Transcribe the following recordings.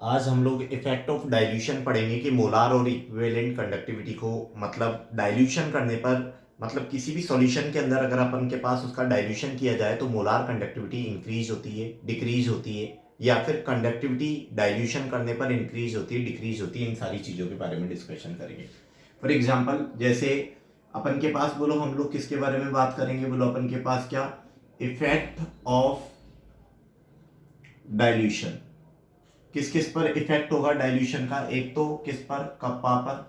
आज हम लोग इफेक्ट ऑफ डाइल्यूशन पढ़ेंगे कि मोलार और इक्विवेलेंट कंडक्टिविटी को मतलब डाइल्यूशन करने पर मतलब किसी भी सॉल्यूशन के अंदर अगर अपन के पास उसका डाइल्यूशन किया जाए तो मोलार कंडक्टिविटी इंक्रीज होती है, डिक्रीज होती है, या फिर कंडक्टिविटी डाइल्यूशन करने पर इंक्रीज होती है, डिक्रीज होती है। इन सारी चीज़ों के बारे में डिस्कशन करेंगे। फॉर एग्जाम्पल जैसे अपन के पास बोलो हम लोग किसके बारे में बात करेंगे, बोलो अपन के पास क्या इफेक्ट ऑफ डाइल्यूशन। किस किस पर इफेक्ट होगा डाइल्यूशन का? एक तो किस पर, कप्पा पर,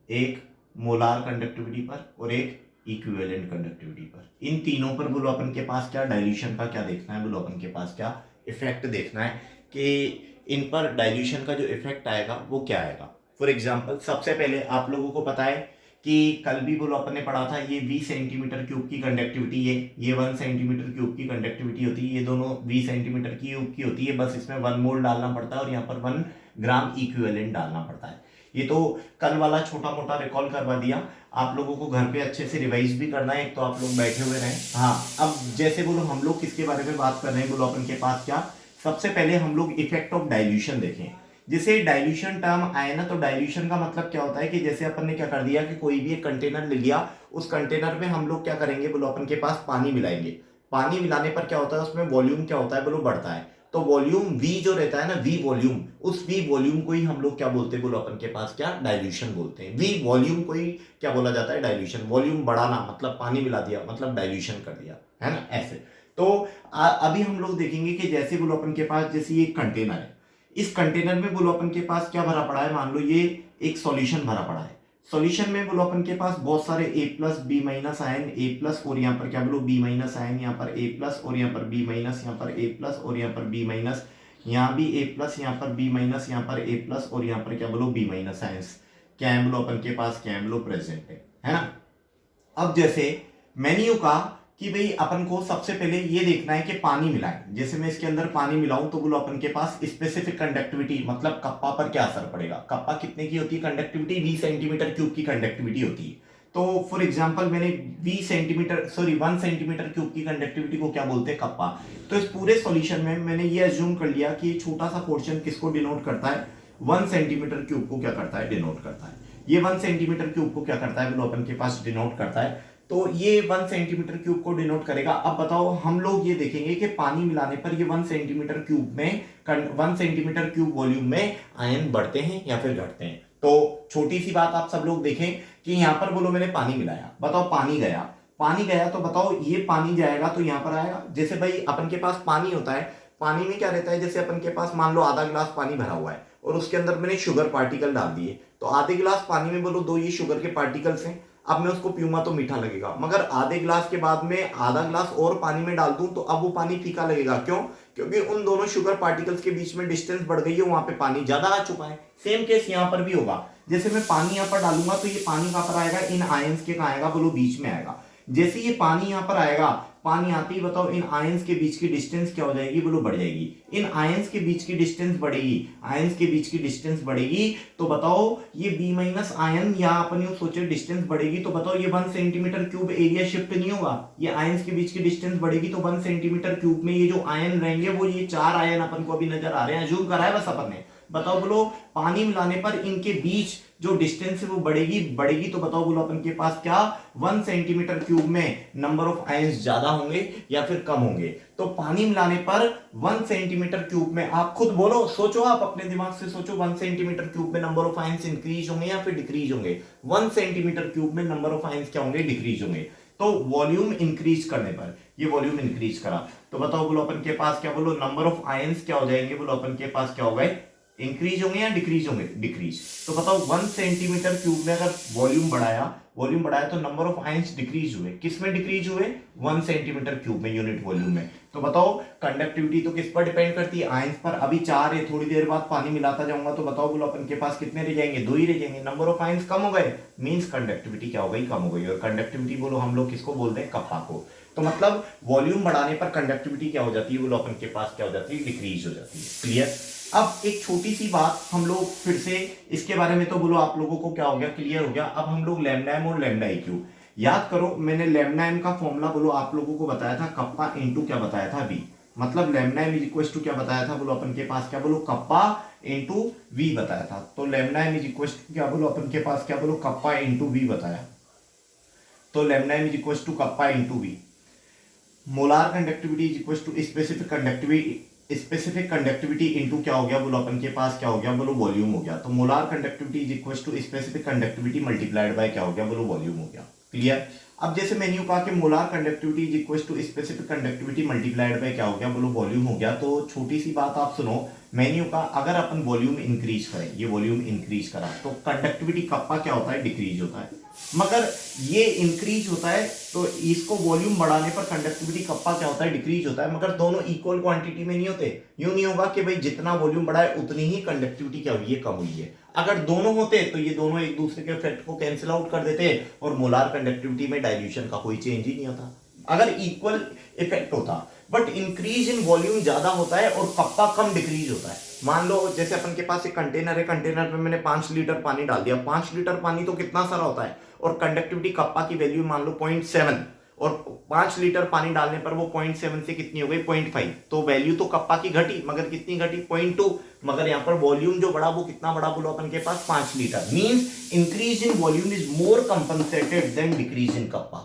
एक मोलार कंडक्टिविटी पर और एक इक्विवेलेंट कंडक्टिविटी पर। इन तीनों पर बोलो अपन के पास क्या डाइल्यूशन का क्या देखना है, बोलो अपन के पास क्या इफेक्ट देखना है कि इन पर डाइल्यूशन का जो इफेक्ट आएगा वो क्या आएगा। फॉर एग्जाम्पल सबसे पहले आप लोगों को पता है कि कल भी बोलो अपन ने पढ़ा था ये 20 सेंटीमीटर क्यूब की कंडक्टिविटी है, ये 1 सेंटीमीटर क्यूब की कंडक्टिविटी होती है, ये दोनों 20 सेंटीमीटर क्यूब की होती है। बस इसमें 1 मोल डालना पड़ता है और यहाँ पर 1 ग्राम इक्विवेलेंट डालना पड़ता है। ये तो कल वाला छोटा मोटा रिकॉल करवा दिया। आप लोगों को घर पे अच्छे से रिवाइज भी करना है, एक तो आप लोग बैठे हुए रहें। हाँ, अब जैसे बोलो हम लोग किसके बारे में बात कर रहे हैं, बोलो अपन के पास क्या सबसे पहले हम लोग इफेक्ट ऑफ डाइल्यूशन देखें। जैसे डाइल्यूशन टर्म आए ना, तो डाइल्यूशन का मतलब क्या होता है कि जैसे अपन ने क्या कर दिया कि कोई भी एक कंटेनर ले लिया, उस कंटेनर में हम लोग क्या करेंगे, बोलो अपन के पास पानी मिलाएंगे। पानी मिलाने पर क्या होता है, उसमें वॉल्यूम क्या होता है, बोलो बढ़ता है। तो वॉल्यूम वी जो रहता है ना, वी वॉल्यूम, उस वी वॉल्यूम को ही हम लोग क्या बोलते हैं, बोलो अपन के पास क्या डाइल्यूशन बोलते हैं। वी वॉल्यूम को ही क्या बोला जाता है, डाइल्यूशन। वॉल्यूम बढ़ाना मतलब पानी मिला दिया मतलब डाइल्यूशन कर दिया, है ना, ऐसे। तो अभी हम लोग देखेंगे कि जैसे बोलो अपन के पास जैसे ये कंटेनर है, इस कंटेनर में बोलो अपन के पास क्या भरा पड़ा है, मान लो ये एक सॉल्यूशन भरा पड़ा है। सॉल्यूशन में बोलो अपन के पास बहुत सारे ए प्लस बी माइनस आयन, ए प्लस और यहाँ पर क्या बोलो बी माइनस आयन, यहाँ पर ए प्लस और यहाँ पर बी माइनस, यहाँ पर ए प्लस और यहाँ पर बी माइनस, यहाँ भी ए प्लस, यहाँ पर बी माइनस, यहाँ पर ए प्लस और यहाँ पर क्या बोलो बी माइनस आयंस। क्या है बोलो अपन के पास, क्या है बोलो प्रेजेंट है ना। अब जैसे मैंने यूं कहा कि भाई अपन को सबसे पहले ये देखना है कि पानी मिलाएं। जैसे मैं इसके अंदर पानी मिलाऊं तो बोलो अपन के पास स्पेसिफिक कंडक्टिविटी मतलब कप्पा पर क्या असर पड़ेगा। कप्पा कितने की होती है कंडक्टिविटी, 20 सेंटीमीटर क्यूब की कंडक्टिविटी होती है। तो फॉर एग्जांपल मैंने 1 सेंटीमीटर क्यूब की कंडक्टिविटी को क्या बोलते हैं, कप्पा। तो इस पूरे सॉल्यूशन में मैंने ये अज्यूम कर लिया कि छोटा सा पोर्शन किसको डिनोट करता है, 1 सेंटीमीटर क्यूब को क्या करता है, डिनोट करता है। ये 1 सेंटीमीटर क्यूब को क्या करता है, बोलो अपन के पास डिनोट करता है। तो ये 1 सेंटीमीटर क्यूब को डिनोट करेगा। अब बताओ हम लोग ये देखेंगे कि पानी मिलाने पर ये 1 सेंटीमीटर क्यूब में 1 सेंटीमीटर क्यूब वॉल्यूम में आयन बढ़ते हैं या फिर घटते हैं। तो छोटी सी बात आप सब लोग देखें कि यहां पर बोलो मैंने पानी मिलाया, बताओ पानी गया तो बताओ ये पानी जाएगा तो यहां पर आएगा। जैसे भाई अपन के पास पानी होता है, पानी में क्या रहता है, जैसे अपन के पास मान लो आधा गिलास पानी भरा हुआ है और उसके अंदर मैंने शुगर पार्टिकल डाल दिए, तो आधे गिलास पानी में बोलो 2 ये शुगर के पार्टिकल्स हैं। अब मैं उसको पीऊंगा तो मीठा लगेगा, मगर आधे गिलास के बाद में आधा गिलास और पानी में डाल दूं तो अब वो पानी फीका लगेगा। क्यों? क्योंकि उन दोनों शुगर पार्टिकल्स के बीच में डिस्टेंस बढ़ गई है, वहां पे पानी ज्यादा आ चुका है। सेम केस यहां पर भी होगा। जैसे मैं पानी यहां पर डालूंगा तो ये पानी कहां पर आएगा, इन आयंस के कहां आएगा, बोलो बीच में आएगा। जैसे ये पानी यहां पर आएगा, पानी आते ही बताओ इन आयंस के बीच की डिस्टेंस क्या हो जाएगी, बोलो बढ़ जाएगी। इन आयंस के बीच की डिस्टेंस बढ़ेगी, आयंस के बीच की डिस्टेंस बढ़ेगी तो बताओ ये बी माइनस आयन, या अपन यूं सोचे डिस्टेंस बढ़ेगी तो बताओ ये 1 सेंटीमीटर क्यूब एरिया शिफ्ट नहीं होगा। ये आयंस के बीच की डिस्टेंस बढ़ेगी तो 1 सेंटीमीटर क्यूब में ये जो आयन रहेंगे वो ये 4 आयन अपन को अभी नजर आ रहे हैं, जूम करा है बस अपन ने। बताओ बोलो पानी मिलाने पर इनके बीच जो डिस्टेंस है वो बढ़ेगी तो बताओ बोलो अपन के पास क्या 1 सेंटीमीटर क्यूब में नंबर ऑफ आयंस ज्यादा होंगे या फिर कम होंगे। तो पानी मिलाने पर 1 सेंटीमीटर क्यूब में, आप खुद बोलो, सोचो, आप अपने दिमाग से सोचो, 1 सेंटीमीटर क्यूब में नंबर ऑफ आयंस इंक्रीज होंगे या फिर डिक्रीज होंगे। 1 सेंटीमीटर क्यूब में नंबर ऑफ आयंस क्या होंगे, डिक्रीज होंगे। तो वॉल्यूम इंक्रीज करने पर ये वॉल्यूम इंक्रीज करा तो बताओ बोलो अपन के पास क्या, बोलो नंबर ऑफ आयंस क्या हो जाएंगे, बोलो अपन के पास क्या हो गए, इंक्रीज होंगे या डिक्रीज होंगे, डिक्रीज। तो बताओ 1 सेंटीमीटर क्यूब में अगर वॉल्यूम बढ़ाया तो नंबर ऑफ आयंस डिक्रीज हुए। किस में डिक्रीज हुए, 1 सेंटीमीटर क्यूब में, यूनिट वॉल्यूम में। तो बताओ कंडक्टिविटी तो किस पर डिपेंड करती है, आयंस पर। अभी 4 है, थोड़ी देर बाद पानी मिलाता जाऊंगा तो बताओ बोलो अपन के पास कितने रह जाएंगे, 2 ही रह जाएंगे। नंबर ऑफ आयंस कम हो गए, मींस कंडक्टिविटी क्या हो गई, कम हो गई। और कंडक्टिविटी बोलो हम लोग किसको बोलते हैं, कप्पा को। तो मतलब वॉल्यूम बढ़ाने पर कंडक्टिविटी क्या हो जाती है, बोलो अपन के पास क्या हो जाती है, डिक्रीज हो जाती है। क्लियर? अब एक छोटी सी बात हम लोग फिर से इसके बारे में, तो बोलो आप लोगों को क्या हो गया, क्लियर हो गया। अब हम लोग लैम्डा एम और लैम्डा इक्यू याद करो। मैंने लैम्डा एम का फॉर्मूला बोलो आप लोगों को बताया था, कप्पा इनटू क्या बताया था, बी। मतलब lambda M is equal to क्या बताया था, बोलो अपन के पास क्या, बोलो कप्पा इंटू वी बताया था। तो lambda M is equal to क्या बोलो अपन के पास, क्या बोलो कप्पा इंटू वी बताया। तो lambda M is equal to kappa into V. Molar conductivity is equal to specific conductivity into क्या हो गया बोलो अपन के पास, क्या हो गया बोलो वॉल्यूम हो गया। तो molar conductivity is equal to specific conductivity multiplied by क्या हो गया बोलो वॉल्यूम हो गया। क्लियर। अब जैसे मैंने यूं कहा कि molar conductivity is equal to specific conductivity multiplied by क्या हो गया बोलो वॉल्यूम हो गया। तो छोटी सी बात आप सुनो, मैंने यूं कहा अगर अपन वॉल्यूम इंक्रीज करें, ये वॉल्यूम इंक्रीज करा तो कंडक्टिविटी कप्पा क्या होता है, डिक्रीज होता है। मगर ये इंक्रीज होता है तो इसको वॉल्यूम बढ़ाने पर कंडक्टिविटी कप्पा क्या होता है, डिक्रीज होता है। मगर दोनों इक्वल क्वांटिटी में नहीं होते। यूं नहीं होगा कि भाई जितना वॉल्यूम बढ़ा है उतनी ही कंडक्टिविटी क्या हुई है, कम हुई है। अगर दोनों होते तो ये दोनों एक दूसरे के इफेक्ट को कैंसिल आउट कर देते और मोलार कंडक्टिविटी में डाइल्यूशन का कोई चेंज ही नहीं होता अगर इक्वल इफेक्ट होता। बट इंक्रीज इन वॉल्यूम ज्यादा होता है और कप्पा कम डिक्रीज होता है। मान लो जैसे अपन के पास एक कंटेनर है, कंटेनर में मैंने 5 लीटर पानी डाल दिया। 5 लीटर पानी तो कितना सारा होता है, और कंडक्टिविटी कप्पा की वैल्यू मान लो 0.7, और 5 लीटर पानी डालने पर वो 0.7 से कितनी हो गई 0.5। तो वैल्यू तो कप्पा की घटी, मगर कितनी घटी 0.2। मगर यहाँ पर वॉल्यूम जो बढ़ा वो कितना बढ़ा बोलो अपन के पास 5 litre. Means increase in volume is more compensated than decrease in kappa.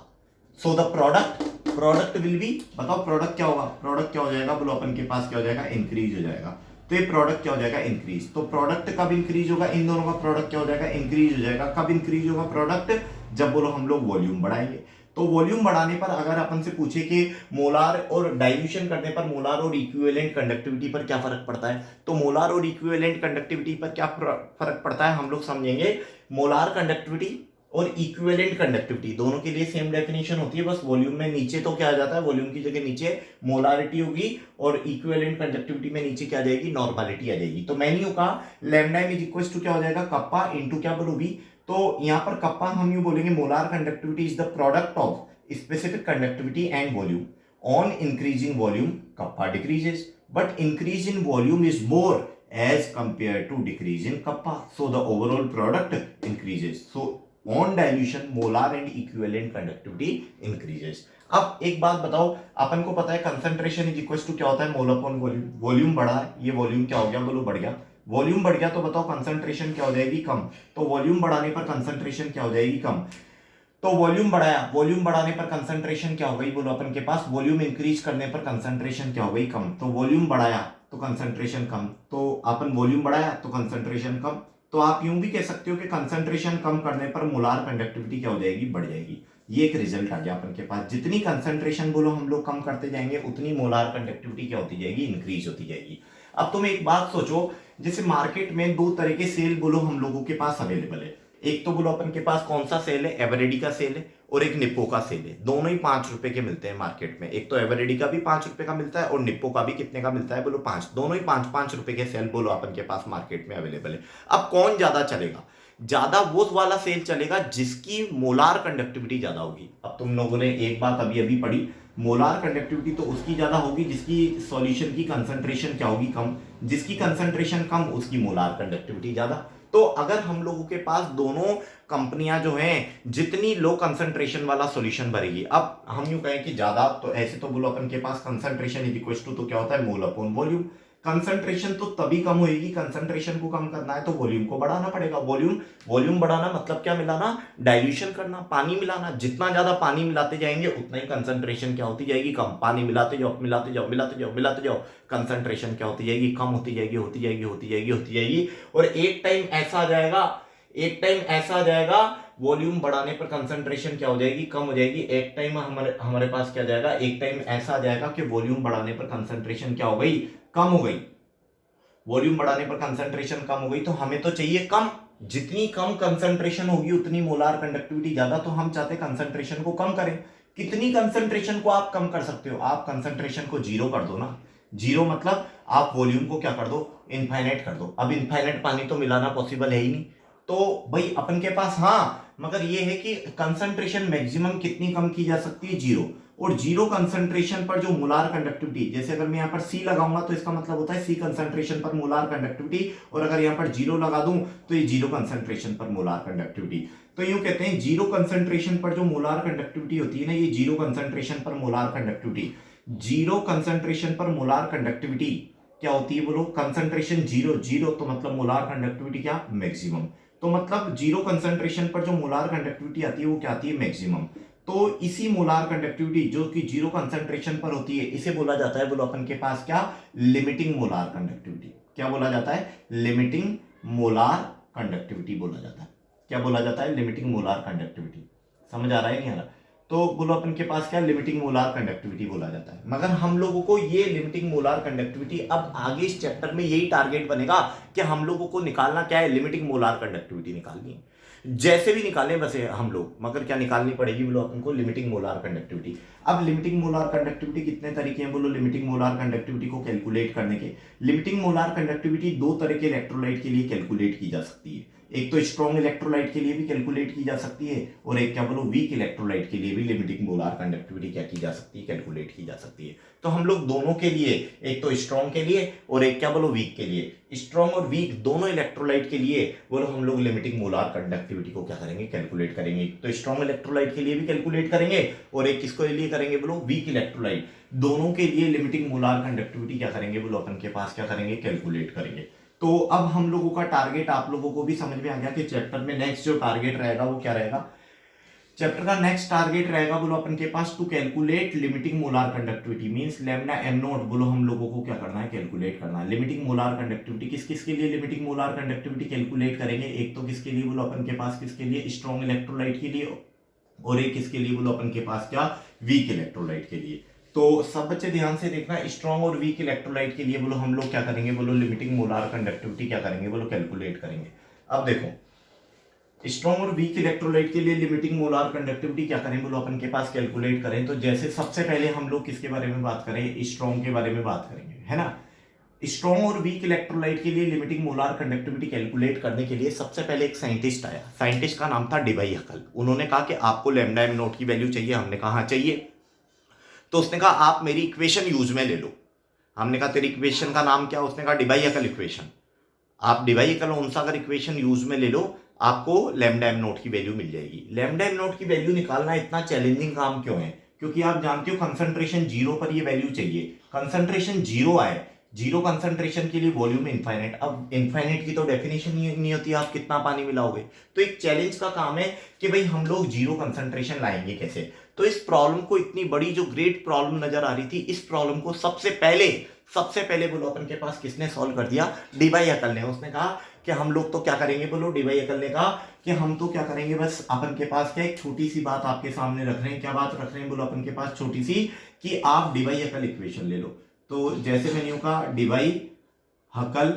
So the product will be, बताओ प्रोडक्ट क्या होगा, प्रोडक्ट क्या हो जाएगा बोलो अपन के पास, क्या हो जाएगा इंक्रीज हो जाएगा। तो ये प्रोडक्ट क्या हो जाएगा इंक्रीज। तो प्रोडक्ट कब इंक्रीज होगा, इन दोनों का प्रोडक्ट क्या हो जाएगा इंक्रीज हो जाएगा। कब इंक्रीज होगा प्रोडक्ट, जब बोलो हम लोग वॉल्यूम बढ़ाएंगे। तो वॉल्यूम बढ़ाने पर अगर अपन से पूछे कि मोलार और डाइल्यूशन करने पर मोलार और इक्विवेलेंट कंडक्टिविटी पर क्या फर्क पड़ता है, तो मोलार और इक्विवेलेंट कंडक्टिविटी पर क्या फर्क पड़ता है हम लोग समझेंगे। मोलार कंडक्टिविटी और इक्विवेलेंट कंडक्टिविटी दोनों के लिए सेम डेफिनेशन होती है, बस वॉल्यूम में नीचे तो क्या आ जाता है, वॉल्यूम की जगह नीचे मोलारिटी होगी, और इक्विवेलेंट कंडक्टिविटी में नीचे क्या आ जाएगी, नॉर्मलिटी आ जाएगी। तो मैंने यूं कहा लैम्डा इज इक्वल टू क्या हो जाएगा कप्पा इंटू क्या बोलो वी। तो यहां पर कप्पा हम यूं बोलेंगे molar conductivity is the product of specific conductivity and volume. On increasing volume kappa decreases, but increase in volume is more as compared to decrease in kappa, so the overall product increases. So on dilution molar and equivalent conductivity increases. अब एक बात बताओ, अपन को पता है concentration is equal to क्या होता है, मोल अपॉन वॉल्यूम। वॉल्यूम बढ़ा है, ये वॉल्यूम क्या हो गया बोलो बढ़ गया। वॉल्यूम बढ़ गया तो बताओ कंसंट्रेशन क्या हो जाएगी, कम। तो वॉल्यूम बढ़ाने पर कंसंट्रेशन क्या हो जाएगी, कम। तो वॉल्यूम बढ़ाया, वॉल्यूम बढ़ाने पर कंसंट्रेशन क्या हो गई बोलो अपन के पास, वॉल्यूम इंक्रीज करने पर कंसंट्रेशन क्या हो गई, कम। तो वॉल्यूम बढ़ाया तो कंसंट्रेशन कम, तो अपन वॉल्यूम बढ़ाया तो कंसंट्रेशन कम। तो आप यूं भी कह सकते हो कि कंसंट्रेशन कम करने पर मोलार कंडक्टिविटी क्या हो जाएगी, बढ़ जाएगी। ये एक रिजल्ट आ गया अपन के पास। जितनी कंसंट्रेशन बोलो हम लोग कम करते जाएंगे उतनी मोलार कंडक्टिविटी क्या होती जाएगी, इंक्रीज होती जाएगी। अब तुम एक बात सोचो, जैसे मार्केट में दो तरह के सेल बोलो हम लोगों के पास अवेलेबल है। एक तो बोलो अपन के पास कौन सा सेल है, एवरेडी का सेल है, और एक निप्पो का सेल है। दोनों ही 5 रुपए के मिलते हैं मार्केट में। एक तो एवरेडी का भी 5 रुपए का मिलता है और निप्पो का भी कितने का मिलता है बोलो 5। दोनों ही 5-5 रुपए के सेल बोलो अपन के पास मार्केट में अवेलेबल है। अब कौन ज्यादा चलेगा, ज्यादा वो वाला सेल चलेगा जिसकी मोलार कंडक्टिविटी ज्यादा होगी। अब तुम लोगों ने एक बात अभी अभी पढ़ी, मोलार कंडक्टिविटी तो उसकी ज्यादा होगी जिसकी सॉल्यूशन की कंसंट्रेशन क्या होगी, कम। जिसकी कंसंट्रेशन कम उसकी मोलार कंडक्टिविटी ज्यादा। तो अगर हम लोगों के पास दोनों कंपनियां जो हैं जितनी लो कंसंट्रेशन वाला सॉल्यूशन भरेगी, अब हम यूं कहें कि ज्यादा, तो ऐसे तो बोलो अपन के पास कंसंट्रेशन इज इक्वल टू तो क्या होता है मोल अपॉन वॉल्यूम। कंसंट्रेशन तो तभी कम होगी, कंसंट्रेशन को कम करना है तो वॉल्यूम को बढ़ाना पड़ेगा। वॉल्यूम बढ़ाना मतलब क्या मिलाना, डाइल्यूशन करना, पानी मिलाना। जितना ज्यादा पानी मिलाते जाएंगे उतना ही कंसंट्रेशन क्या होती जाएगी, कम। पानी मिलाते जाओ मिलाते जाओ मिलाते जाओ मिलाते जाओ, कंसंट्रेशन क्या होती जाएगी, कम होती जाएगी होती जाएगी होती जाएगी होती जाएगी। और एक टाइम ऐसा आ जाएगा वॉल्यूम बढ़ाने पर कंसंट्रेशन क्या हो जाएगी, कम हो जाएगी। एक टाइम हमारे पास क्या जाएगा, एक टाइम ऐसा आ जाएगा कि वॉल्यूम बढ़ाने पर कंसंट्रेशन क्या हो गई, कम हो गई। वॉल्यूम बढ़ाने पर कंसंट्रेशन कम हो गई तो हमें तो चाहिए कम। जितनी कम कंसंट्रेशन होगी उतनी मोलार कंडक्टिविटी ज्यादा, तो हम चाहते कंसंट्रेशन को कम करें। कितनी कंसंट्रेशन को आप कम कर सकते हो, आप कंसंट्रेशन को 0 कर दो ना। 0 मतलब आप वॉल्यूम को क्या कर दो, इनफाइनाइट कर दो। अब इनफाइनाइट पानी तो मिलाना पॉसिबल है ही नहीं, तो भाई अपन के पास हाँ, मगर ये है कि कंसंट्रेशन मैक्सिमम कितनी कम की जा सकती है, 0। और 0 कंसंट्रेशन पर जो मोलार कंडक्टिविटी, जैसे अगर मैं यहाँ पर C लगाऊंगा तो इसका मतलब होता है C कंसंट्रेशन पर मोलार कंडक्टिविटी, और अगर यहाँ पर 0 लगा दूं तो ये 0 कंसंट्रेशन पर मोलार कंडक्टिविटी। तो यूं कहते हैं 0 कंसंट्रेशन पर जो मोलार कंडक्टिविटी होती है ना, ये 0 कंसंट्रेशन पर मोलार कंडक्टिविटी, 0 कंसंट्रेशन पर मोलार कंडक्टिविटी क्या होती है बोलो, कंसंट्रेशन जीरो, जीरो तो मतलब मोलार कंडक्टिविटी क्या, मैक्सिमम। तो मतलब जीरो कंसंट्रेशन पर जो मोलार कंडक्टिविटी आती है वो क्या आती है, मैक्सिमम। तो इसी मोलार कंडक्टिविटी जो कि जीरो कंसंट्रेशन पर होती है इसे बोला जाता है बोलो अपन के पास क्या, लिमिटिंग मोलार कंडक्टिविटी। क्या बोला जाता है, लिमिटिंग मोलार कंडक्टिविटी बोला जाता है। क्या बोला जाता है, लिमिटिंग मोलार कंडक्टिविटी। समझ आ रहा है नहीं आ रहा, तो बोलो अपन के पास क्या, लिमिटिंग मोलार कंडक्टिविटी बोला जाता है। मगर हम लोगों को ये लिमिटिंग मोलार कंडक्टिविटी अब आगे इस चैप्टर में यही टारगेट बनेगा कि हम लोगों को निकालना क्या है, लिमिटिंग मोलार कंडक्टिविटी निकालनी है। जैसे भी निकालें वैसे हम लोग, मगर क्या निकालनी पड़ेगी बोलो अपन को, लिमिटिंग मोलार कंडक्टिविटी। अब लिमिटिंग मोलार कंडक्टिविटी कितने तरीके हैं बोलो, लिमिटिंग मोलार कंडक्टिविटी को कैलकुलेट करने के। लिमिटिंग मोलार कंडक्टिविटी दो तरह के इलेक्ट्रोलाइट के लिए कैलकुलेट की जा सकती है। एक तो स्ट्रॉन्ग इलेक्ट्रोलाइट के लिए भी कैलकुलेट की जा सकती है, और एक क्या बोलो, वीक इलेक्ट्रोलाइट के लिए भी लिमिटिंग मोलार कंडक्टिविटी क्या की जा सकती है, कैलकुलेट की जा सकती है। तो हम लोग दोनों के लिए, एक तो स्ट्रॉन्ग के लिए और एक क्या बोलो, वीक के लिए, स्ट्रॉन्ग और वीक दोनों इलेक्ट्रोलाइट के लिए बोलो हम लोग लिमिटिंग मोलार कंडक्टिविटी को क्या करेंगे, कैलकुलेट करेंगे। तो स्ट्रॉन्ग इलेक्ट्रोलाइट के लिए भी कैलकुलेट करेंगे और एक किसको लिए करेंगे बोलो, वीक इलेक्ट्रोलाइट। दोनों के लिए लिमिटिंग मोलार कंडक्टिविटी क्या करेंगे बोलो अपन के पास क्या करेंगे, कैलकुलेट करेंगे। तो अब हम लोगों का टारगेट आप लोगों को भी समझ में आ गया कि चैप्टर में नेक्स्ट जो टारगेट रहेगा वो क्या रहेगा। चैप्टर का नेक्स्ट टारगेट रहेगा बोलो अपन के पास, to calculate limiting molar conductivity means lambda M not बोलो हम लोगों को क्या करना है, कैलकुलेट करना है। लिमिटिंग मोलार कंडक्टिविटी किस किस के लिए लिमिटिंग मोलार कंडक्टिविटी कैलकुलेट करेंगे, एक तो किसके लिए बोलो अपन के पास, किसके लिए, स्ट्रॉन्ग इलेक्ट्रोलाइट के लिए, और एक किसके लिए बोलो अपन के पास क्या, वीक इलेक्ट्रोलाइट के लिए। तो सब बच्चे ध्यान से देखना, स्ट्रॉन्ग और वीक इलेक्ट्रोलाइट के लिए बोलो हम लोग क्या करेंगे बोलो, लिमिटिंग मोलार कंडक्टिविटी क्या करेंगे बोलो, कैलकुलेट करेंगे। अब देखो स्ट्रॉन्ग और वीक इलेक्ट्रोलाइट के लिए लिमिटिंग मोलार कंडक्टिविटी क्या करें बोलो अपन के पास, कैलकुलेट करें। तो जैसे सबसे पहले हम लोग किसके बारे में बात करें, स्ट्रॉन्ग के बारे में बात करेंगे, है ना। स्ट्रॉन्ग और वीक इलेक्ट्रोलाइट के लिए लिमिटिंग मोलार कंडक्टिविटी कैलकुलेट करने के लिए सबसे पहले एक साइंटिस्ट आया, साइंटिस्ट का नाम था डिबाई हकल। उन्होंने कहा कि आपको लैम्डा एम नॉट की वैल्यू चाहिए, हमने कहा हाँ चाहिए। तो उसने कहा आप मेरी इक्वेशन यूज में ले लो। हमने कहा तेरी इक्वेशन का नाम क्या, उसने कहा डिबाई हकल इक्वेशन। आप डिवाई हकल ओनसागर इक्वेशन यूज में ले लो, आपको लैम्डा एम नॉट की वैल्यू मिल जाएगी। लैम्डा एम नॉट की वैल्यू निकालना इतना चैलेंजिंग काम क्यों है, क्योंकि आप जानते हो कंसंट्रेशन जीरो पर ये वैल्यू चाहिए। कंसंट्रेशन जीरो आए, जीरो कंसंट्रेशन के लिए वॉल्यूम इनफाइनाइट। अब इनफाइनाइट की तो डेफिनेशन ही नहीं होती आप कितना पानी मिलाओगे। तो एक चैलेंज का काम है कि भाई हम लोग जीरो कंसंट्रेशन लाएंगे कैसे। तो इस प्रॉब्लम को, इतनी बड़ी जो ग्रेट प्रॉब्लम नजर आ रही थी, इस प्रॉब्लम को सबसे पहले बोलो अपन के पास किसने सॉल्व कर दिया, डिबाई हकल ने। उसने कहा कि हम लोग तो क्या करेंगे बोलो, डिबाई हकल ने कहा कि हम तो क्या करेंगे, बस अपन के पास क्या एक छोटी सी बात आपके सामने रख रहे हैं। क्या बात रख रहे हैं बोलो अपन के पास, छोटी सी, कि आप डिबाई हकल इक्वेशन ले लो। तो जैसे मैंने यूं कहा डिबाई हकल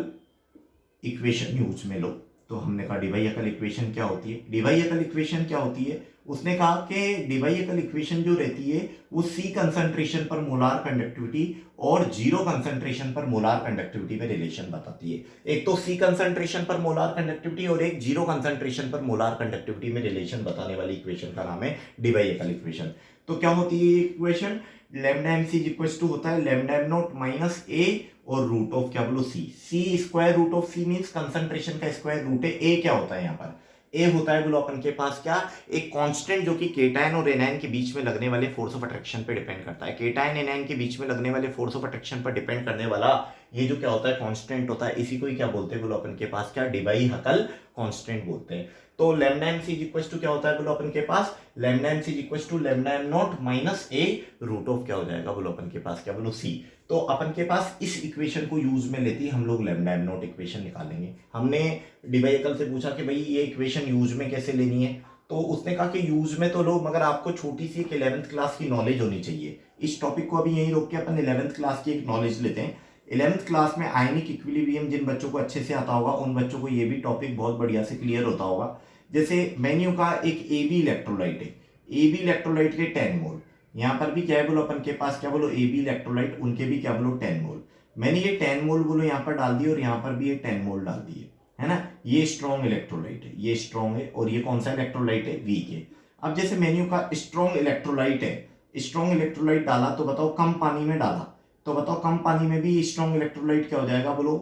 इक्वेशन यूज में लो, तो हमने कहा डिबाई हकल इक्वेशन क्या होती है, डिबाई हकल इक्वेशन क्या होती है। उसने कहा कि डिबाई हकल इक्वेशन जो रहती है वो सी कंसंट्रेशन पर मोलार कंडक्टिविटी और जीरो कंसंट्रेशन पर मोलार कंडक्टिविटी में रिलेशन बताती है। एक तो सी कंसंट्रेशन पर मोलार कंडक्टिविटी और एक जीरो कंसंट्रेशन पर मोलार कंडक्टिविटी में रिलेशन बताने वाली इक्वेशन का नाम है डिबाई हकल इक्वेशन। तो क्या होती है equation, lambda M C equal to होता है lambda M not minus A और रूट ऑफ क्या बोलो C. C square root of C means concentration का स्क्वायर रूट है। ए क्या होता है यहाँ पर, ए होता है बोलो अपन के पास क्या, एक कांस्टेंट जो कि केटायन और एनायन के बीच में लगने वाले फोर्स ऑफ अट्रैक्शन पे डिपेंड करता है। केटायन एनायन के बीच में लगने वाले फोर्स ऑफ अट्रैक्शन पर डिपेंड करने वाला ये जो क्या होता है, कांस्टेंट होता है। इसी को ही क्या बोलते हैं बोलो अपन के पास क्या, डिबाई हकल कांस्टेंट बोलते हैं। तो lambda M C equal to क्या होता है बोलो अपन के पास, lambda M C equal to lambda M not minus A root of क्या हो जाएगा बोलो अपन के पास क्या बोलो सी। तो अपन के पास इस इक्वेशन को यूज में लेती हम लोग लैम्डा एम नॉट इक्वेशन निकालेंगे। हमने डिबाई हकल से पूछा कि भाई ये इक्वेशन यूज में कैसे लेनी है, तो उसने कहा कि यूज में तो लो, मगर आपको छोटी सी एक 11th क्लास की नॉलेज होनी चाहिए। इस टॉपिक को अभी यहीं रोक के अपन 11th क्लास की एक नॉलेज लेते हैं। 11th क्लास में आयनिक इक्विलिब्रियम जिन बच्चों को अच्छे से आता होगा उन बच्चों को ये भी टॉपिक बहुत बढ़िया से क्लियर होता होगा। जैसे मैंने कहा एक ए बी इलेक्ट्रोलाइट है, ए बी इलेक्ट्रोलाइट के 10 मोल, यहाँ पर भी क्या है बोलो अपन के पास क्या बोलो, ए बी इलेक्ट्रोलाइट उनके भी क्या बोलो 10 मोल। मैंने ये 10 मोल बोलो यहाँ पर डाल दिए और यहाँ पर भी ये 10 मोल डाल दिए, है ना। ये स्ट्रॉन्ग इलेक्ट्रोलाइट है, ये स्ट्रॉन्ग है, और ये कौन सा इलेक्ट्रोलाइट है, वीक है। अब जैसे मैंने कहा स्ट्रॉन्ग इलेक्ट्रोलाइट है, स्ट्रॉन्ग इलेक्ट्रोलाइट डाला तो बताओ कम पानी में डाला, तो बताओ कम पानी में भी स्ट्रॉन्ग इलेक्ट्रोलाइट क्या हो जाएगा बोलो,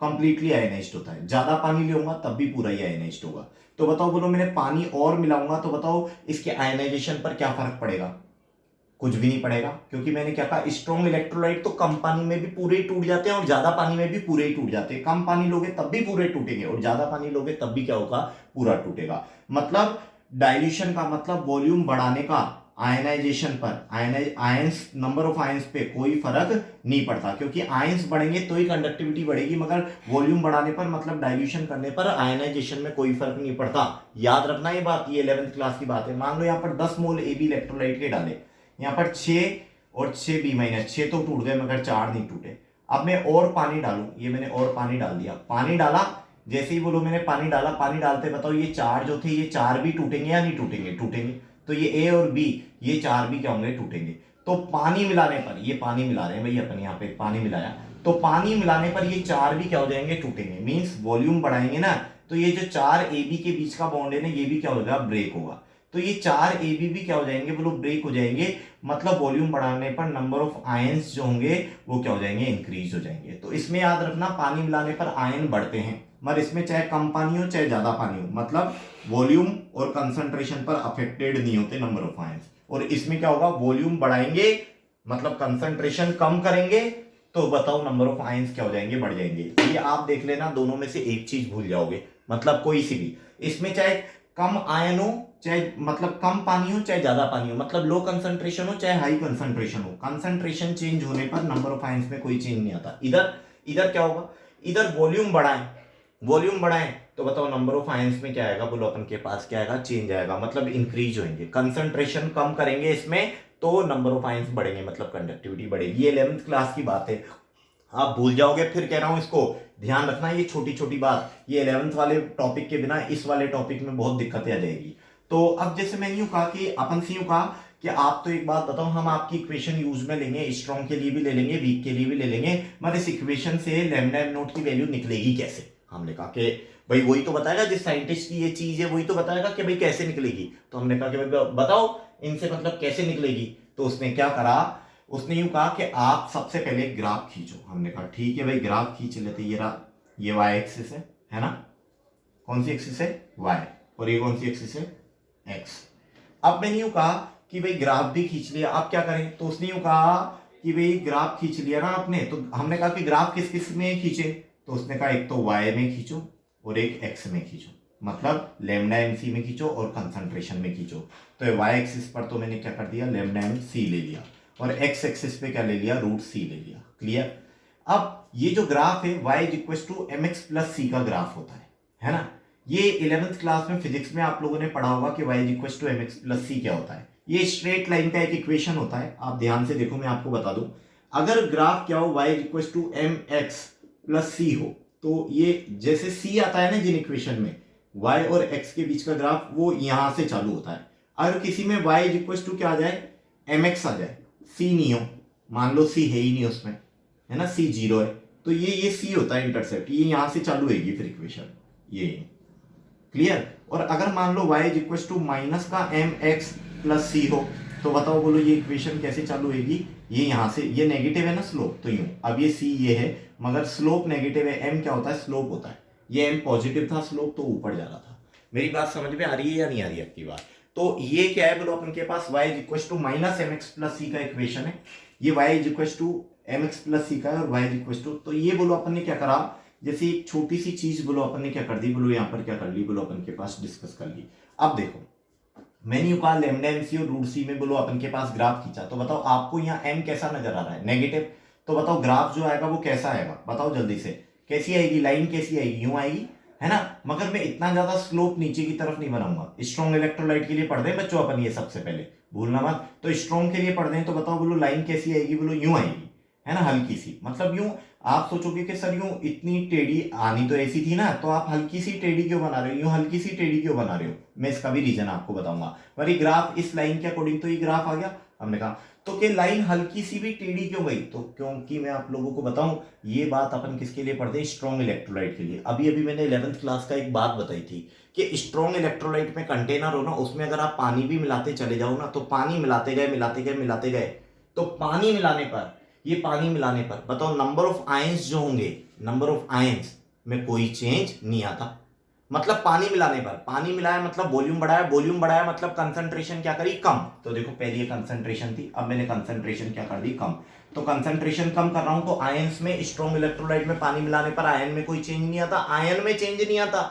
कंप्लीटली आयनाइज्ड होता है। ज्यादा पानी लूंगा तब भी पूरा ही आयनाइज्ड होगा। तो बताओ बोलो मैंने पानी और मिलाऊंगा तो बताओ इसके आयनाइजेशन पर क्या फर्क पड़ेगा, कुछ भी नहीं पड़ेगा, क्योंकि मैंने क्या कहा, स्ट्रॉन्ग इलेक्ट्रोलाइट तो कम पानी में भी पूरे ही टूट जाते हैं और ज्यादा पानी में भी पूरे ही टूट जाते हैं। कम पानी लोगे तब भी पूरे टूटेंगे और ज्यादा पानी लोगे तब भी क्या होगा, पूरा टूटेगा। मतलब डाइल्यूशन का मतलब वॉल्यूम बढ़ाने का आयनाइजेशन पर, आयंस, नंबर ऑफ आयंस पे कोई फर्क नहीं पड़ता, क्योंकि आयंस बढ़ेंगे तो ही कंडक्टिविटी बढ़ेगी, मगर वॉल्यूम बढ़ाने पर मतलब डाइल्यूशन करने पर आयनाइजेशन में कोई फर्क नहीं पड़ता। याद रखना ये बात, ये 11th क्लास की बात है। मान लो यहाँ पर 10 मोल AB इलेक्ट्रोलाइट के डाले, यहाँ पर 6 और 6 B-, 6 तो टूट गए मगर 4 नहीं टूटे। अब मैं और पानी डालूं, ये मैंने और पानी डाल दिया, पानी डाला, जैसे ही बोलो मैंने पानी डाला, पानी डालते बताओ ये 4 जो थे ये 4 भी टूटेंगे या नहीं टूटेंगे, टूटेंगे। तो ये A और B ये 4 भी क्या होंगे, टूटेंगे। तो पानी मिलाने पर, ये पानी मिला रहे हैं भाई अपन, यहाँ पे पानी मिलाया, तो पानी मिलाने पर ये 4 भी क्या हो जाएंगे, टूटेंगे। मीन्स वॉल्यूम बढ़ाएंगे ना, तो ये जो 4 AB के बीच का बॉन्ड है ना, ये भी क्या होगा, ब्रेक होगा। तो ये 4 AB भी क्या हो जाएंगे, बोलो ब्रेक हो जाएंगे। मतलब वॉल्यूम बढ़ाने पर नंबर ऑफ आयंस जो होंगे वो क्या हो जाएंगे, इंक्रीज हो जाएंगे। तो इसमें याद रखना, पानी मिलाने पर आयन बढ़ते हैं, मगर इसमें चाहे कम पानी हो चाहे ज्यादा पानी हो, मतलब वॉल्यूम और कंसंट्रेशन पर अफेक्टेड नहीं होते नंबर ऑफ आयंस। और इसमें क्या होगा, वॉल्यूम बढ़ाएंगे मतलब कंसंट्रेशन कम करेंगे, तो बताओ नंबर ऑफ आयंस क्या हो जाएंगे, बढ़ जाएंगे। ये आप देख लेना, दोनों में से एक चीज भूल जाओगे, मतलब कोई सी भी, इसमें चाहे कम आयन हो, चाहे मतलब कम पानी हो चाहे ज्यादा पानी हो, मतलब लो कंसंट्रेशन हो चाहे हाई कंसंट्रेशन हो, कंसंट्रेशन चेंज होने पर नंबर ऑफ आयंस में कोई चेंज नहीं आता। इधर इधर क्या होगा, इधर वॉल्यूम बढ़ाएं, वॉल्यूम बढ़ाएं तो बताओ नंबर ऑफ आयंस में क्या आएगा, बोलो अपन के पास क्या आएगा, चेंज आएगा, मतलब इंक्रीज होंगे। कंसंट्रेशन कम करेंगे इसमें तो नंबर ऑफ आयंस बढ़ेंगे, मतलब कंडक्टिविटी बढ़ेगी। ये 11th क्लास की बात है, आप भूल जाओगे, फिर कह रहा हूं इसको ध्यान रखना, ये छोटी छोटी बात, ये 11th वाले टॉपिक के बिना इस वाले टॉपिक में बहुत दिक्कतें आ जाएगी। तो अब जैसे मैंने यूं कहा कि अपन से यूं कहा कि आप तो एक बात बताओ, हम आपकी इक्वेशन यूज में लेंगे, स्ट्रॉन्ग के लिए भी ले लेंगे, वीक के लिए भी ले लेंगे, मगर इस इक्वेशन से लैम्डा एम नॉट की वैल्यू निकलेगी कैसे। हमने कहा कि भाई वही तो बताएगा, जिस साइंटिस्ट की ये चीज है वही तो बताएगा कि भाई कैसे निकलेगी। तो हमने कहा कि भाई बताओ इनसे मतलब कैसे निकलेगी। तो उसने क्या करा, उसने यूं कहा कि आप सबसे पहले ग्राफ खींचो। हमने कहा ठीक है भाई, ग्राफ खींच लेते। ये रहा, ये वाई एक्सिस है ना, कौन सी एक्सिस है, वाई, और ये कौन सी एक्सिस है, एक्स। अब मैंने यूं कहा कि भाई ग्राफ भी खींच लिया, अब क्या करें। तो उसने यूं कहा कि भाई ग्राफ खींच लिया ना आपने, तो हमने कहा कि ग्राफ किस किस में खींचे। तो उसने कहा एक तो वाई में खींचो और एक एक्स में खींचो, मतलब लैम्डा एम सी में खींचो और कंसंट्रेशन में खींचो। तो वाई एक्सिस पर तो मैंने क्या कर दिया, लैम्डा एम सी ले लिया, और एक्स एक्सिस पे क्या ले लिया, रूट सी ले लिया। क्लियर। अब ये जो ग्राफ है y equal to M X plus C का ग्राफ होता है ना। ये 11th क्लास में फिजिक्स में आप लोगों ने पढ़ा होगा कि y equal to M X plus C क्या होता है। ये स्ट्रेट लाइन का एक इक्वेशन होता है, आप ध्यान से देखो, मैं आपको बता दूं। अगर ग्राफ क्या हो, y equal to M X plus C हो, तो ये जैसे c आता है ना जिन इक्वेशन में, y और x के बीच का ग्राफ वो यहां से चालू होता है। अगर किसी में y इक्वल टू क्या आ जाए, एम एक्स आ जाए, c नहीं हो, मान लो c है ही नहीं उसमें, है ना, c 0 है, तो ये c होता है इंटरसेप्ट, ये यहां से चालू होगी फिर इक्वेशन, ये। क्लियर। और अगर मान लो y इक्वल टू माइनस का एम एक्स प्लस सी हो, तो बताओ बोलो ये इक्वेशन कैसे चालू होगी, ये यहां से, ये नेगेटिव है ना स्लोप, तो यूं, अब ये c ये है मगर स्लोप नेगेटिव है, m क्या होता है, स्लोप होता है, ये m पॉजिटिव था, स्लोप तो ऊपर जा रहा था। मेरी बात समझ में आ रही है या नहीं आ रही है आपकी बात। तो ये क्या है बोलो, अपन के पास y equal to minus M X plus C का इक्वेशन है, ये y equal to M X plus C का है, और y इक्वल टू, तो ये बोलो अपन ने क्या करा, जैसे एक छोटी सी चीज बोलो अपन ने क्या कर दी, बोलो यहाँ पर क्या कर ली, बोलो अपन के पास डिस्कस कर ली। अब देखो मैंने यूं कहा लैम्डा एम सी और रूट सी में बोलो अपन के पास ग्राफ खींचा, तो बताओ आपको यहाँ m कैसा नजर आ रहा है, नेगेटिव। तो बताओ ग्राफ जो आएगा वो कैसा आएगा, बताओ जल्दी से, कैसी आएगी, लाइन कैसी आएगी, यूं आएगी, है ना। मगर मैं इतना ज्यादा स्लोप नीचे की तरफ नहीं बनाऊंगा। स्ट्रॉन्ग इलेक्ट्रोलाइट के लिए पढ़ रहे हैं बच्चों अपन, ये सबसे पहले भूलना मत। तो स्ट्रॉन्ग के लिए पढ़ रहे हैं, तो बताओ बोलो लाइन कैसी आएगी, बोलो यूं आएगी, है ना, हल्की सी, मतलब यूं। आप सोचोगे कि सर यूं इतनी टेढ़ी आनी तो ऐसी थी ना, तो आप हल्की सी टेढ़ी क्यों बना रहे हो, यूं हल्की सी टेढ़ी क्यों बना रहे हो, मैं इसका भी रीजन आपको बताऊंगा। पर ये ग्राफ इस लाइन के अकॉर्डिंग तो ये ग्राफ आ गया। हमने कहा तो कि लाइन हल्की सी भी टेढ़ी क्यों गई, तो क्योंकि मैं आप लोगों को बताऊं, ये बात अपन किसके लिए पढ़ते हैं, स्ट्रॉन्ग इलेक्ट्रोलाइट के लिए। अभी अभी मैंने 11th क्लास का एक बात बताई थी कि स्ट्रॉन्ग इलेक्ट्रोलाइट में कंटेनर हो ना, उसमें अगर आप पानी भी मिलाते चले जाओ ना, तो पानी मिलाते गए मिलाते गए मिलाते गए, तो पानी मिलाने पर, ये पानी मिलाने पर बताओ नंबर ऑफ आयंस जो होंगे, नंबर ऑफ आयंस में कोई चेंज नहीं आता। मतलब पानी मिलाने पर, पानी मिलाया मतलब वॉल्यूम बढ़ाया, वॉल्यूम बढ़ाया मतलब कंसंट्रेशन क्या करी, कम। तो देखो पहले ये कंसंट्रेशन थी, अब मैंने कंसंट्रेशन क्या कर दी, कम। तो कंसंट्रेशन कम कर रहा हूं, तो आयंस में, स्ट्रॉन्ग इलेक्ट्रोलाइट में पानी मिलाने पर आयन में कोई चेंज नहीं आता, आयन में चेंज नहीं आता,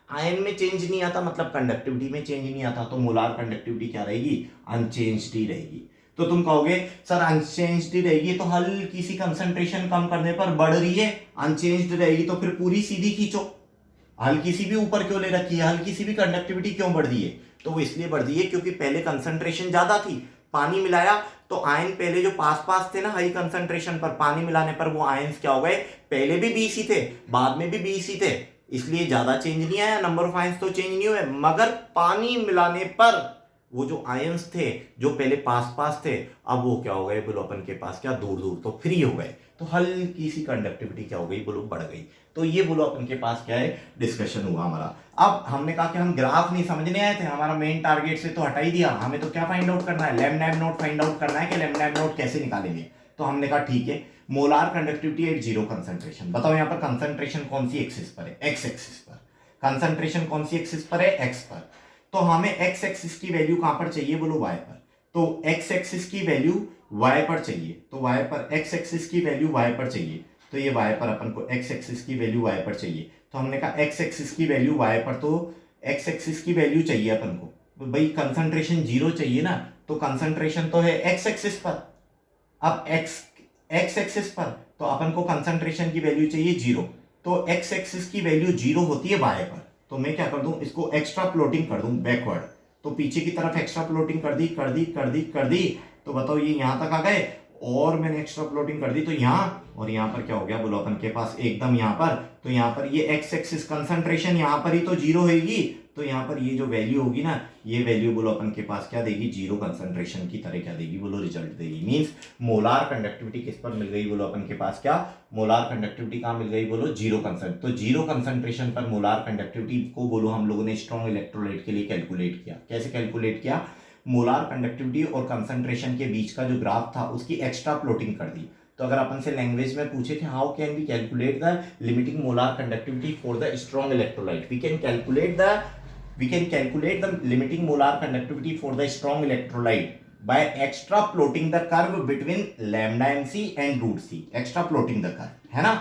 आयन में चेंज नहीं आता मतलब कंडक्टिविटी में चेंज नहीं आता। तो मोलार कंडक्टिविटी क्या रहेगी, अनचेंज्ड ही रहेगी। तो तुम कहोगे सर अनचेंज्ड ही रहेगी तो हल्की सी कंसंट्रेशन कम करने पर बढ़ रही है, अनचेंज्ड रहेगी तो फिर पूरी सीधी खींचो, हल्की सी भी ऊपर क्यों ले रखी है, हल्की सी भी कंडक्टिविटी क्यों बढ़ रही है, तो वो इसलिए बढ़ रही है क्योंकि पहले कंसंट्रेशन ज्यादा थी, पानी मिलाया तो आयन पहले जो पास पास थे ना हाई कंसंट्रेशन पर, पानी मिलाने पर वो आयंस क्या हो गए, पहले भी 20 ही थे बाद में भी 20 ही थे, इसलिए ज्यादा चेंज नहीं आया, नंबर ऑफ आयंस तो चेंज नहीं हुए, मगर पानी मिलाने पर वो जो आयंस थे जो पहले पास पास थे, अब वो क्या हो गए बोलो अपन के पास क्या दूर दूर, तो फ्री हो गए, तो हल्की सी कंडक्टिविटी क्या हो गई बोलो बढ़ गई। तो ये बोलो अपन के पास क्या है, डिस्कशन हुआ हमारा। अब हमने कहा कि हम ग्राफ नहीं समझने आए थे, हमारा मेन टारगेट से तो हटा ही दिया, हमें तो क्या फाइंड आउट करना है, lambda M not find out करना है कि लैम्डा एम नॉट कैसे निकालेंगे। तो हमने कहा ठीक है, molar conductivity eight zero concentration, बताओ यहाँ पर कंसंट्रेशन कौन सी एक्सिस पर है, एक्स एक्सिस पर, कंसंट्रेशन कौन सी एक्सिस पर है, एक्स पर। तो हमें एक्स एक्सिस की वैल्यू कहां पर चाहिए बोलो, वाई पर। तो एक्स एक्सिस की वैल्यू वाई पर चाहिए, तो वाई पर एक्स एक्सिस की वैल्यू वाई पर चाहिए, तो ये वाई पर अपन को एक्स एक्सिस की वैल्यू वाई पर चाहिए। तो हमने कहा एक्स एक्सिस की वैल्यू वाई पर, तो एक्स एक्सिस की वैल्यू चाहिए अपन को, तो भाई कंसंट्रेशन जीरो चाहिए ना, तो कंसंट्रेशन तो है एक्स एक्सिस पर, अब एक्स एक्स एक्सिस पर तो अपन को कंसंट्रेशन की वैल्यू चाहिए जीरो, तो एक्स एक्सिस की वैल्यू जीरो होती है वाई पर, तो मैं क्या कर दूं, इसको एक्स्ट्रा प्लॉटिंग कर दूं बैकवर्ड, तो पीछे की तरफ एक्स्ट्रा प्लॉटिंग कर दी कर दी कर दी कर दी, तो बताओ ये यहां तक आ गए, और मैंने एक्स्ट्रा प्लॉटिंग कर दी तो यहां, और यहां पर क्या हो गया बोलो अपन के पास एकदम यहां पर, तो यहां पर ये एक्स एक्सिस कंसंट्रेशन यहां पर ही तो जीरो होगी, तो यहां पर ये जो वैल्यू होगी ना, ये वैल्यू बोलो अपन के पास क्या देगी, जीरो कंसंट्रेशन की तरह क्या देगी बोलो, रिजल्ट देगी। मींस मोलार कंडक्टिविटी किस पर मिल गई बोलो अपन के पास क्या, मोलार कंडक्टिविटी कहां मिल गई बोलो, जीरो कंसंट्रेशन, तो जीरो कंसंट्रेशन पर मोलार कंडक्टिविटी को बोलो हम लोगों ने स्ट्रॉन्ग इलेक्ट्रोलाइट के लिए कैलकुलेट किया, कैसे कैलकुलेट किया, मोलार कंडक्टिविटी और कंसंट्रेशन के बीच का जो ग्राफ था उसकी एक्स्ट्रा प्लॉटिंग कर दी। तो अगर अपन से लैंग्वेज में पूछे कि how can we calculate the limiting molar conductivity for the strong electrolyte, we can calculate the limiting molar conductivity for the strong electrolyte by extra plotting the curve between lambda mc and root c, extra plotting the curve है ना,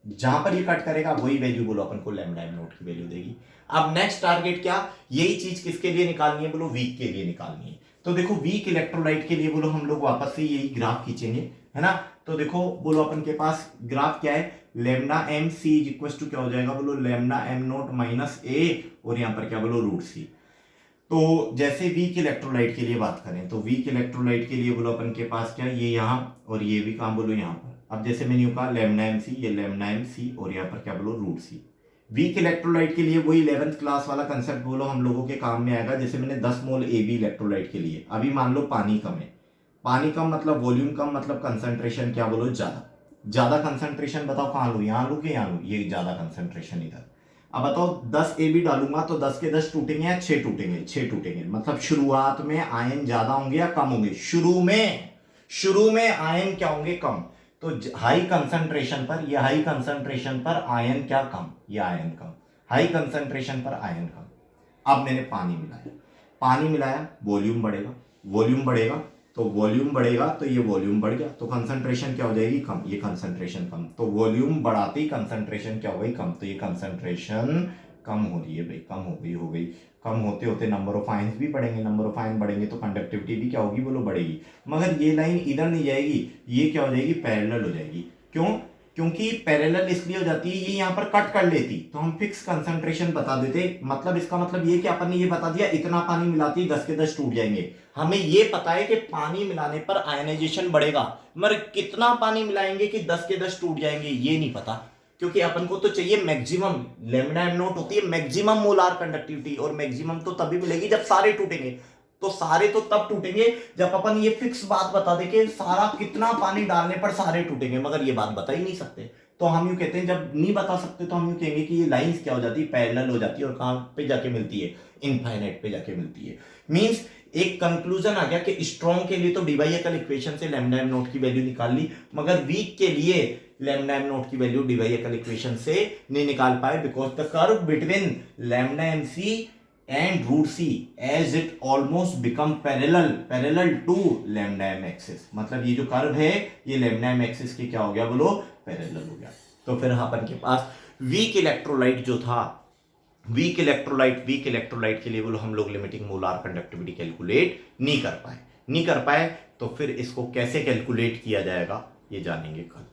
जहां पर ये cut करेगा वही value बोलो अपन को lambda M naught की वैल्यू देगी। अब नेक्स्ट टारगेट क्या, यही चीज किसके लिए निकालनी है बोलो, वीक के लिए निकालनी है। तो देखो वीक इलेक्ट्रोलाइट के लिए बोलो हम लोग वापस से यही ग्राफ खींचेंगे है ना, तो देखो बोलो अपन के पास ग्राफ क्या है, lambda M C is equal to क्या हो जाएगा बोलो, lambda M not minus A, और यहाँ पर क्या बोलो रूट सी। तो जैसे वीक इलेक्ट्रोलाइट के लिए बात करें, तो वीक इलेक्ट्रोलाइट के लिए बोलो अपन के पास क्या, ये यहाँ और ये भी कहाँ बोलो यहाँ पर, अब जैसे मैंने कहा लैम्डा एम सी, ये लैम्डा एम सी और यहाँ पर क्या बोलो रूट सी। वीक इलेक्ट्रोलाइट के लिए वही 11th क्लास वाला कंसेप्ट बोलो हम लोगों के काम में आएगा, जैसे मैंने 10 मोल ए बी इलेक्ट्रोलाइट के लिए, अभी मान लो पानी कम है, पानी कम मतलब वॉल्यूम कम मतलब कंसंट्रेशन क्या बोलो ज्यादा, ज्यादा कंसंट्रेशन बताओ कहाँ लो, यहाँ लो कि यहाँ लो, ये ज्यादा कंसंट्रेशन इधर। अब बताओ 10 ए बी डालूंगा तो 10 के 10 टूटेंगे या 6 टूटेंगे, 6 टूटेंगे, मतलब शुरुआत में आयन ज्यादा होंगे या कम होंगे, शुरू में आयन क्या होंगे, कम। तो हाई कंसंट्रेशन पर, ये हाई कंसंट्रेशन पर आयन क्या कम, ये आयन कम, हाई कंसंट्रेशन पर आयन कम। अब मैंने पानी मिलाया वॉल्यूम बढ़ेगा, वॉल्यूम बढ़ेगा तो वॉल्यूम बढ़ेगा तो ये वॉल्यूम बढ़ गया, तो कंसंट्रेशन क्या हो जाएगी कम, ये कंसंट्रेशन कम, तो वॉल्यूम बढ़ाते ही कंसंट्रेशन क्या हो गई कम, तो ये कंसंट्रेशन कम हो रही है भाई, कम हो गई, कम होते होते नंबर ऑफ आयंस भी बढ़ेंगे, नंबर ऑफ आयन बढ़ेंगे तो कंडक्टिविटी भी क्या होगी बोलो बढ़ेगी, मगर ये लाइन इधर नहीं जाएगी, ये क्या हो जाएगी पैरेलल हो जाएगी, क्यों, क्योंकि पैरेलल इसलिए हो जाती है, ये यहाँ पर कट कर लेती तो हम फिक्स कंसंट्रेशन बता देते, मतलब इसका मतलब ये कि अपन ने ये बता दिया इतना पानी मिलाती 10 के 10 टूट जाएंगे, हमें ये पता है कि पानी मिलाने पर आयनाइजेशन बढ़ेगा, मगर कितना पानी मिलाएंगे कि 10 के 10 टूट जाएंगे ये नहीं पता, क्योंकि अपन को तो चाहिए मैक्सिमम, लैम्डा एम नॉट होती है मैक्सिमम मोलार कंडक्टिविटी, और मैक्सिमम तो तभी मिलेगी जब सारे टूटेंगे, तो सारे तो तब टूटेंगे जब अपन ये फिक्स बात बता दे कि सारा कितना पानी डालने पर सारे टूटेंगे, मगर ये बात बता ही नहीं सकते, तो हम यूं कहते हैं, जब नहीं बता सकते तो हम यूं कहेंगे कि ये लाइंस क्या हो जाती है, पैरेलल हो जाती है, और कहां पे जाके मिलती है, इनफाइनाइट पे जाके मिलती है। मींस एक कंक्लूजन आ गया कि स्ट्रॉन्ग के लिए तो डिवाइएकल इक्वेशन से लैम्डा एम नॉट की वैल्यू निकाल ली, मगर वीक के लिए लैम्डा एम नॉट की वैल्यू डिवाइएकल इक्वेशन से नहीं निकाल पाए, because the curve between lambda M C and root c as it almost become parallel to lambda m axis। मतलब ये जो कर्व है ये lambda m axis के क्या हो गया बोलो, पैरेलल हो गया। तो फिर अपन के पास वीक इलेक्ट्रोलाइट जो था, वीक इलेक्ट्रोलाइट के लिए बोलो हम लोग लिमिटिंग मोलार कंडक्टिविटी कैलकुलेट नहीं कर पाए। तो फिर इसको कैसे कैलकुलेट किया जाएगा ये जानेंगे कल।